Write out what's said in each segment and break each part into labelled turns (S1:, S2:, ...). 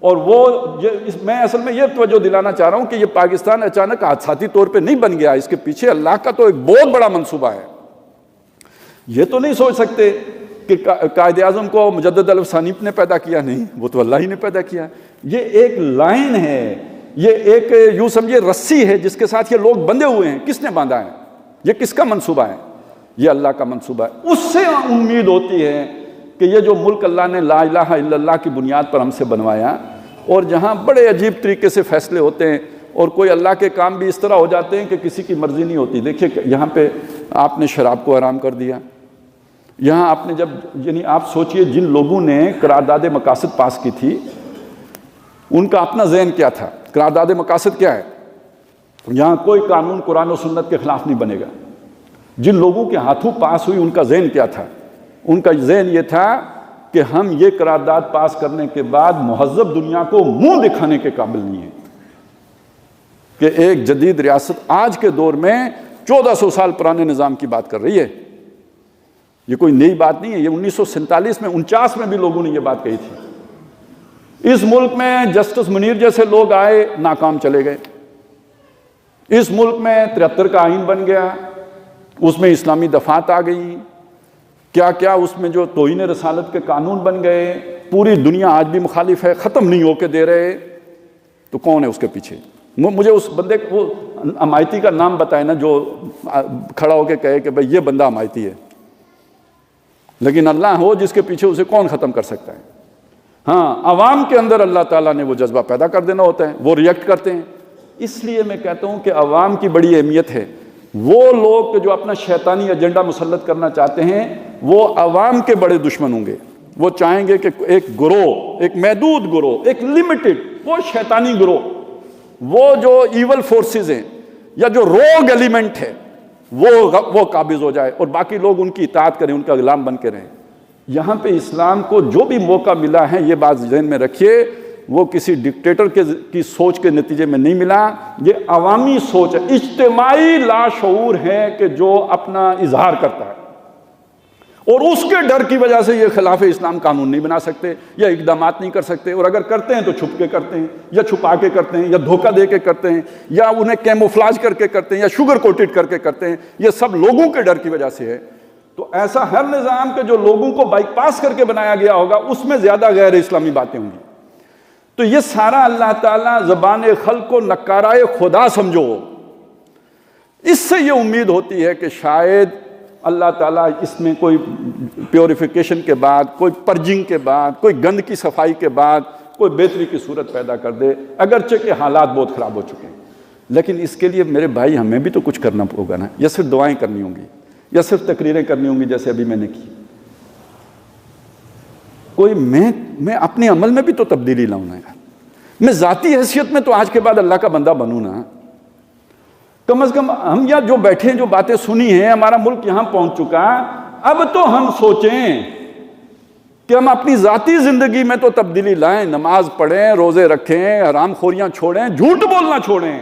S1: اور وہ میں اصل میں یہ توجہ دلانا چاہ رہا ہوں کہ یہ پاکستان اچانک حادثاتی طور پہ نہیں بن گیا، اس کے پیچھے اللہ کا تو ایک بہت بڑا منصوبہ ہے۔ یہ تو نہیں سوچ سکتے کہ قائد اعظم کو مجدد الفسانی نے پیدا کیا، نہیں، وہ تو اللہ ہی نے پیدا کیا۔ یہ ایک لائن ہے، یہ ایک یوں سمجھے رسی ہے جس کے ساتھ یہ لوگ بندھے ہوئے ہیں۔ کس نے باندھا ہے؟ یہ کس کا منصوبہ ہے؟ یہ اللہ کا منصوبہ ہے۔ اس سے امید ہوتی ہے کہ یہ جو ملک اللہ نے لا الہ الا اللہ کی بنیاد پر ہم سے بنوایا، اور جہاں بڑے عجیب طریقے سے فیصلے ہوتے ہیں اور کوئی اللہ کے کام بھی اس طرح ہو جاتے ہیں کہ کسی کی مرضی نہیں ہوتی۔ دیکھیے یہاں پہ آپ نے شراب کو حرام کر دیا، یہاں آپ نے یعنی آپ سوچئے جن لوگوں نے قرارداد مقاصد پاس کی تھی ان کا اپنا ذہن کیا تھا۔ قرارداد مقاصد کیا ہے؟ یہاں کوئی قانون قرآن و سنت کے خلاف نہیں بنے گا۔ جن لوگوں کے ہاتھوں پاس ہوئی ان کا ذہن کیا تھا؟ ان کا ذہن یہ تھا کہ ہم یہ قرارداد پاس کرنے کے بعد مہذب دنیا کو منہ دکھانے کے قابل نہیں ہیں کہ ایک جدید ریاست آج کے دور میں 1400 سال پرانے نظام کی بات کر رہی ہے۔ یہ کوئی نئی بات نہیں ہے، یہ 1947 میں 49 میں بھی لوگوں نے یہ بات کہی تھی۔ اس ملک میں جسٹس منیر جیسے لوگ آئے، ناکام چلے گئے۔ اس ملک میں 73 کا آئین بن گیا، اس میں اسلامی دفعات آ گئی، کیا کیا اس میں جو توہین رسالت کے قانون بن گئے، پوری دنیا آج بھی مخالف ہے، ختم نہیں ہو کے دے رہے۔ تو کون ہے اس کے پیچھے؟ مجھے اس بندے وہ امایتی کا نام بتائے نا جو کھڑا ہو کے کہے کہ بھئی یہ بندہ امایتی ہے۔ لیکن اللہ ہو جس کے پیچھے، اسے کون ختم کر سکتا ہے؟ ہاں، عوام کے اندر اللہ تعالیٰ نے وہ جذبہ پیدا کر دینا ہوتا ہے، وہ ریئیکٹ کرتے ہیں۔ اس لیے میں کہتا ہوں کہ عوام کی بڑی اہمیت ہے۔ وہ لوگ جو اپنا شیطانی ایجنڈا مسلط کرنا چاہتے ہیں وہ عوام کے بڑے دشمن ہوں گے۔ وہ چاہیں گے کہ ایک گروہ، ایک محدود گروہ، ایک لمیٹڈ، وہ شیطانی گروہ، وہ جو ایول فورسز ہیں یا جو روگ ایلیمنٹ ہے وہ قابض ہو جائے اور باقی لوگ ان کی اطاعت کریں، ان کا غلام بن کے رہیں۔ یہاں پہ اسلام کو جو بھی موقع ملا ہے، یہ بات ذہن میں رکھیے، وہ کسی ڈکٹیٹر کی سوچ کے نتیجے میں نہیں ملا، یہ عوامی سوچ ہے، اجتماعی لاشعور ہے کہ جو اپنا اظہار کرتا ہے، اور اس کے ڈر کی وجہ سے یہ خلاف اسلام قانون نہیں بنا سکتے یا اقدامات نہیں کر سکتے، اور اگر کرتے ہیں تو چھپ کے کرتے ہیں یا چھپا کے کرتے ہیں یا دھوکہ دے کے کرتے ہیں یا انہیں کیموفلاج کر کے کرتے ہیں یا شوگر کوٹڈ کر کے کرتے ہیں۔ یہ سب لوگوں کے ڈر کی وجہ سے ہے۔ تو ایسا ہر نظام کے جو لوگوں کو بائی پاس کر کے بنایا گیا ہوگا اس میں زیادہ غیر اسلامی باتیں ہوں گی۔ تو یہ سارا اللہ تعالیٰ زبان خلق کو نکارائے خدا سمجھو، اس سے یہ امید ہوتی ہے کہ شاید اللہ تعالیٰ اس میں کوئی پیوریفیکیشن کے بعد، کوئی پرجنگ کے بعد، کوئی گند کی صفائی کے بعد کوئی بہتری کی صورت پیدا کر دے، اگرچہ کہ حالات بہت خراب ہو چکے ہیں۔ لیکن اس کے لیے میرے بھائی ہمیں بھی تو کچھ کرنا ہوگا نا، یا صرف دعائیں کرنی ہوں گی یا صرف تقریریں کرنی ہوں گی جیسے ابھی میں نے کی؟ کوئی میں اپنے عمل میں بھی تو تبدیلی لاؤں نا یار۔ میں ذاتی حیثیت میں تو آج کے بعد اللہ کا بندہ بنوں نا، کم از کم ہم یا جو بیٹھے ہیں، جو باتیں سنی ہیں، ہمارا ملک یہاں پہنچ چکا، اب تو ہم سوچیں کہ ہم اپنی ذاتی زندگی میں تو تبدیلی لائیں، نماز پڑھیں، روزے رکھیں، حرام خوریاں چھوڑیں، جھوٹ بولنا چھوڑیں،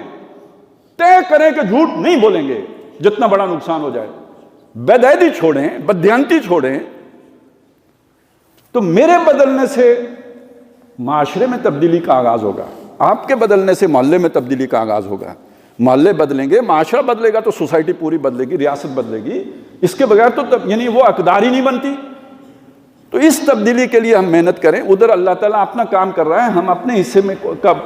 S1: طے کریں کہ جھوٹ نہیں بولیں گے جتنا بڑا نقصان ہو جائے، بدعہدی چھوڑیں، بددیانتی چھوڑیں۔ تو میرے بدلنے سے معاشرے میں تبدیلی کا آغاز ہوگا، آپ کے بدلنے سے محلے میں تبدیلی کا آغاز ہوگا۔ محلے بدلیں گے، معاشرہ بدلے گا تو سوسائٹی پوری بدلے گی، ریاست بدلے گی۔ اس کے بغیر تو یعنی وہ اقدار ہی نہیں بنتی۔ تو اس تبدیلی کے لیے ہم محنت کریں۔ ادھر اللہ تعالیٰ اپنا کام کر رہا ہے، ہم اپنے حصے میں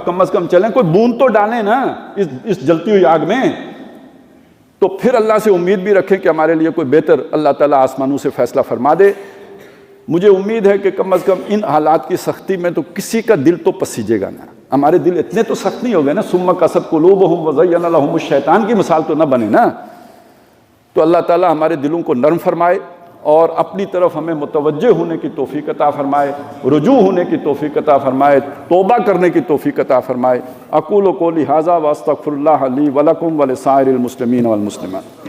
S1: کم از کم چلیں، کوئی بوند تو ڈالیں نا اس جلتی ہوئی آگ میں۔ تو پھر اللہ سے امید بھی رکھیں کہ ہمارے لیے کوئی بہتر اللہ تعالیٰ آسمانوں سے فیصلہ فرما دے۔ مجھے امید ہے کہ کم از کم ان حالات کی سختی میں تو کسی کا دل تو پسیجے گا نا، ہمارے دل اتنے تو سخت نہیں ہو گئے نا، ثم قست قلوبہم وزین لہم الشیطان کی مثال تو نہ بنے نا۔ تو اللہ تعالیٰ ہمارے دلوں کو نرم فرمائے اور اپنی طرف ہمیں متوجہ ہونے کی توفیق عطا فرمائے، رجوع ہونے کی توفیق عطا فرمائے، توبہ کرنے کی توفیق عطا فرمائے۔ اقول قولی ھذا واستغفر اللہ لی ولکم ولسائر المسلمین والمسلمات۔